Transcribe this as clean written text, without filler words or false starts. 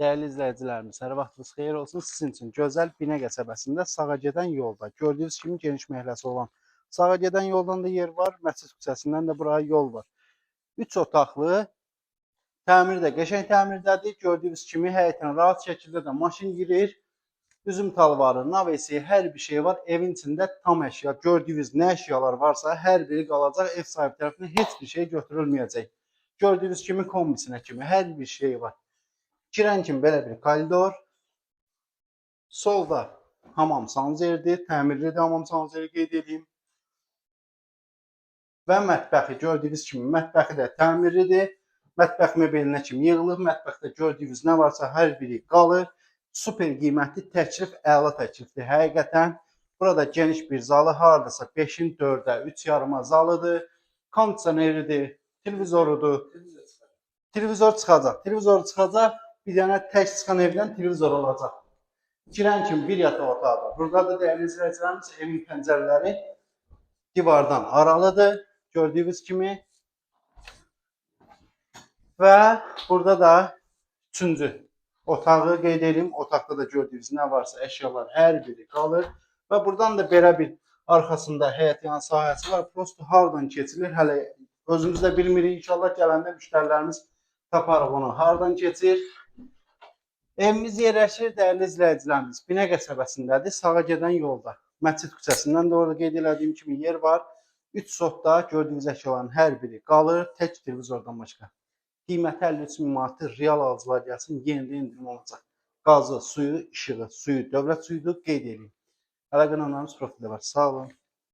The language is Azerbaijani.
Değerli izləyicilərimiz, hər vaxtınız xeyir olsun. Sizin üçün gözəl Binə qəsəbəsində sağa gedən yolda, gördüyünüz kimi geniş məhəlləsi olan sağa gedən yoldan da yer var, Məscid küçəsindən də buraya yol var. 3 otaqlı, təmiri də qəşəng təmirdədir. Gördüyünüz kimi həyətinə rahat şəkildə də maşın girir. Üzüm talvarı, navesi, hər bir şey var. Evin içində tam əşya, gördüyünüz nə əşyalar varsa, hər biri qalacaq. Ev sahibi tərəfindən heç bir şey götürülməyəcək. Gördüyünüz kimi kombisinə kimi hər bir şey var. Girən kimi belə bir koridor. Solda hamam sanuzelidir, təmirlidir hamam sanuzeli qeyd edeyim. Və mətbəxi gördüyünüz kimi mətbəxi də təmirlidir. Mətbəx mebelinə kimi yığılıb. Mətbəxdə gördüyünüz nə varsa hər biri qalır. Super qiymətli təklif, əla təklifdir həqiqətən. Burada geniş bir zalı, hardasa 5-in 4-ə, 3 yarıma zalıdır. Kondisioneridir, televizorudur. Televizor çıxacaq. Televizor çıxacaq. Bir dənə tək çıxan evdən televizor olacaq. Girən kimi bir yataq otağı. Burada da dəyərli izləyicilərimiz, evin pəncərələri divardan aralıdır. Gördüyünüz kimi. Və burada da üçüncü otağı qeyd edelim. Otaqda da gördüyünüz nə varsa əşyalar hər biri qalır. Və buradan da belə bir arxasında həyət yanı sahəsi var. Prosto hardan keçilir hələ özümüz də bilmirik. İnşallah gələndə müştərilərimiz taparıq onu. Hardan keçir? Evimiz yerləşir, dəyərli izləyicilərimiz, Binə qəsəbəsindədir, sağa gedən yolda. Məscid küçəsindən də orada qeyd elədiyim kimi yer var. 3 sotda gördüyünüz əşyaların hər biri qalır, tək televizordan başqa. Qiyməti 53 min manatdır, real alıcılar gəlsin, yenidə indirim olacaq. Qazı, suyu, işığı, suyu, dövlət suyudur, qeyd edin. Əlaqə nömrəmiz profildə var. Sağ olun.